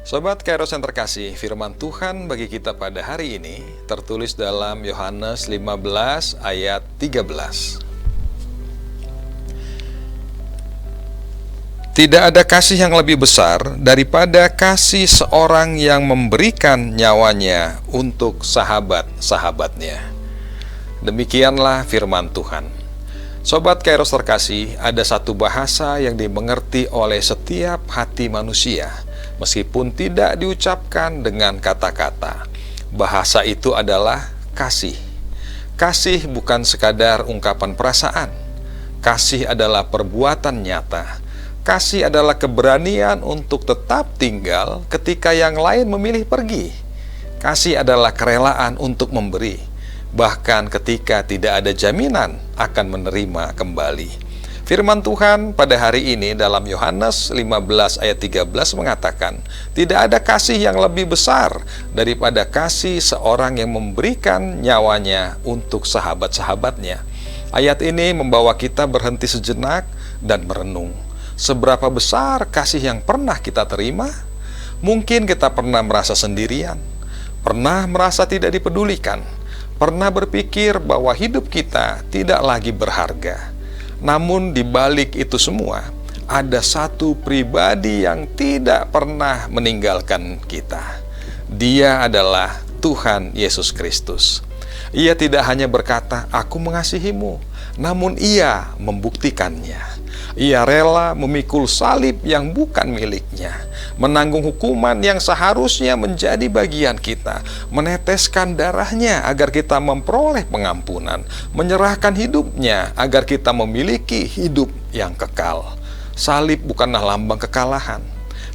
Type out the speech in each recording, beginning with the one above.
Sobat Kairos yang terkasih, firman Tuhan bagi kita pada hari ini tertulis dalam Yohanes 15 ayat 13. Tidak ada kasih yang lebih besar daripada kasih seorang yang memberikan nyawanya untuk sahabat-sahabatnya. Demikianlah firman Tuhan. Sobat Kairos terkasih, ada satu bahasa yang dimengerti oleh setiap hati manusia, meskipun tidak diucapkan dengan kata-kata. Bahasa itu adalah kasih. Kasih bukan sekadar ungkapan perasaan. Kasih adalah perbuatan nyata. Kasih adalah keberanian untuk tetap tinggal ketika yang lain memilih pergi. Kasih adalah kerelaan untuk memberi, bahkan ketika tidak ada jaminan akan menerima kembali. Firman Tuhan pada hari ini dalam Yohanes 15 ayat 13 mengatakan, tidak ada kasih yang lebih besar daripada kasih seorang yang memberikan nyawanya untuk sahabat-sahabatnya. Ayat ini membawa kita berhenti sejenak dan merenung. Seberapa besar kasih yang pernah kita terima? Mungkin kita pernah merasa sendirian, pernah merasa tidak dipedulikan, pernah berpikir bahwa hidup kita tidak lagi berharga. Namun di balik itu semua, ada satu pribadi yang tidak pernah meninggalkan kita. Dia adalah Tuhan Yesus Kristus. Ia tidak hanya berkata, "Aku mengasihimu," namun Ia membuktikannya. Ia rela memikul salib yang bukan miliknya, menanggung hukuman yang seharusnya menjadi bagian kita, meneteskan darahnya agar kita memperoleh pengampunan, menyerahkan hidupnya agar kita memiliki hidup yang kekal. Salib bukanlah lambang kekalahan.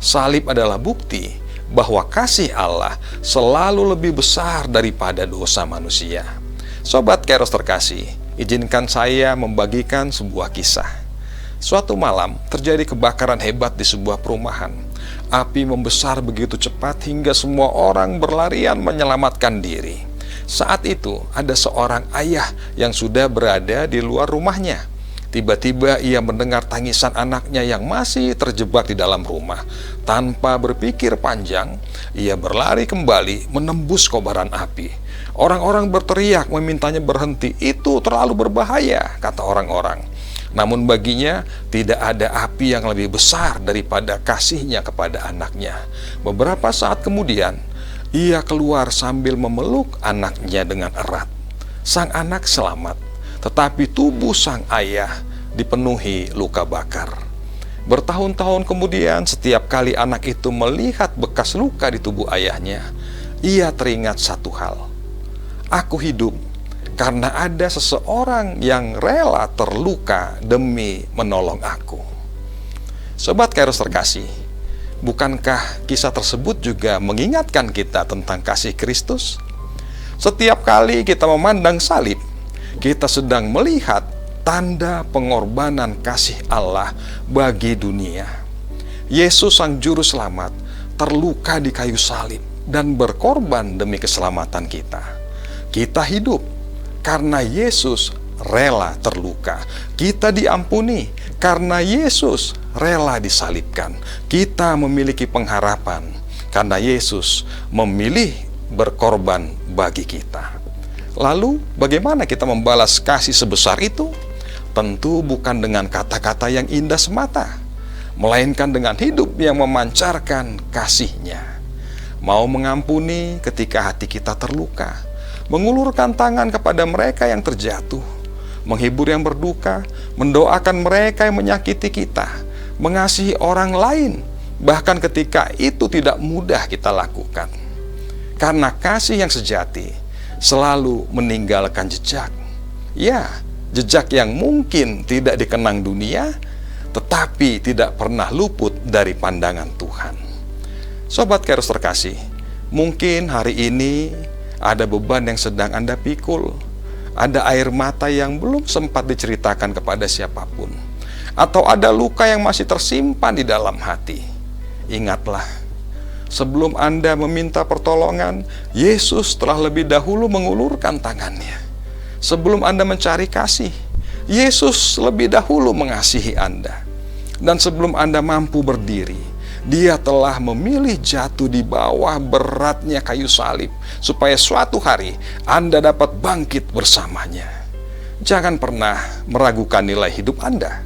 Salib adalah bukti bahwa kasih Allah selalu lebih besar daripada dosa manusia. Sobat Kairos terkasih, izinkan saya membagikan sebuah kisah. Suatu malam terjadi kebakaran hebat di sebuah perumahan. Api membesar begitu cepat hingga semua orang berlarian menyelamatkan diri. Saat itu ada seorang ayah yang sudah berada di luar rumahnya. Tiba-tiba ia mendengar tangisan anaknya yang masih terjebak di dalam rumah. Tanpa berpikir panjang, ia berlari kembali menembus kobaran api. Orang-orang berteriak memintanya berhenti. Itu terlalu berbahaya, kata orang-orang. Namun baginya tidak ada api yang lebih besar daripada kasihnya kepada anaknya. Beberapa saat kemudian, ia keluar sambil memeluk anaknya dengan erat. Sang anak selamat, tetapi tubuh sang ayah dipenuhi luka bakar. Bertahun-tahun kemudian, setiap kali anak itu melihat bekas luka di tubuh ayahnya, ia teringat satu hal. Aku hidup karena ada seseorang yang rela terluka demi menolong aku. Sobat Kairos terkasih, bukankah kisah tersebut juga mengingatkan kita tentang kasih Kristus? Setiap kali kita memandang salib, kita sedang melihat tanda pengorbanan kasih Allah bagi dunia. Yesus Sang Juru Selamat terluka di kayu salib dan berkorban demi keselamatan kita. Kita hidup karena Yesus rela terluka. Kita diampuni karena Yesus rela disalibkan. Kita memiliki pengharapan karena Yesus memilih berkorban bagi kita. Lalu bagaimana kita membalas kasih sebesar itu? Tentu bukan dengan kata-kata yang indah semata, melainkan dengan hidup yang memancarkan kasih-Nya. Mau mengampuni ketika hati kita terluka, mengulurkan tangan kepada mereka yang terjatuh, menghibur yang berduka, mendoakan mereka yang menyakiti kita, mengasihi orang lain, bahkan ketika itu tidak mudah kita lakukan. Karena kasih yang sejati selalu meninggalkan jejak. Ya, jejak yang mungkin tidak dikenang dunia, tetapi tidak pernah luput dari pandangan Tuhan. Sobat Kairos terkasih, mungkin hari ini ada beban yang sedang Anda pikul, ada air mata yang belum sempat diceritakan kepada siapapun, atau ada luka yang masih tersimpan di dalam hati. Ingatlah, sebelum Anda meminta pertolongan, Yesus telah lebih dahulu mengulurkan tangannya. Sebelum Anda mencari kasih, Yesus lebih dahulu mengasihi Anda. Dan sebelum Anda mampu berdiri, Dia telah memilih jatuh di bawah beratnya kayu salib, supaya suatu hari Anda dapat bangkit bersamanya. Jangan pernah meragukan nilai hidup Anda,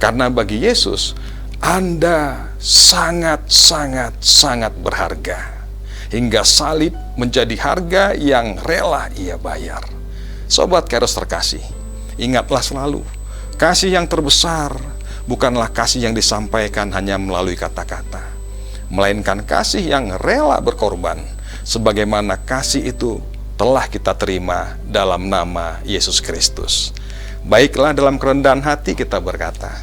karena bagi Yesus, Anda sangat berharga. Hingga salib menjadi harga yang rela Ia bayar. Sobat Kairos terkasih, ingatlah selalu, kasih yang terbesar bukanlah kasih yang disampaikan hanya melalui kata-kata, melainkan kasih yang rela berkorban, sebagaimana kasih itu telah kita terima dalam nama Yesus Kristus. Baiklah, dalam kerendahan hati kita berkata,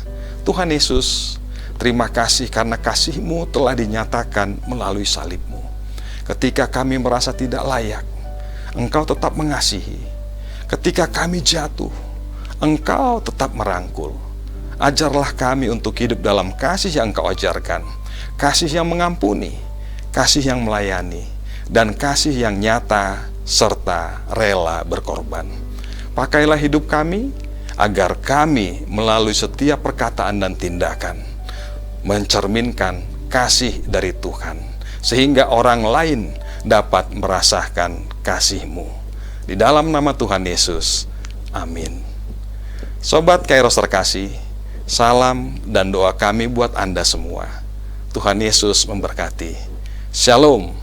Tuhan Yesus, terima kasih karena kasih-Mu telah dinyatakan melalui salib-Mu. Ketika kami merasa tidak layak, Engkau tetap mengasihi. Ketika kami jatuh, Engkau tetap merangkul. Ajarlah kami untuk hidup dalam kasih yang Engkau ajarkan, kasih yang mengampuni, kasih yang melayani, dan kasih yang nyata serta rela berkorban. Pakailah hidup kami, agar kami melalui setiap perkataan dan tindakan mencerminkan kasih dari Tuhan, sehingga orang lain dapat merasakan kasih-Mu. Di dalam nama Tuhan Yesus, amin. Sobat Kairos terkasih, salam dan doa kami buat Anda semua. Tuhan Yesus memberkati. Shalom.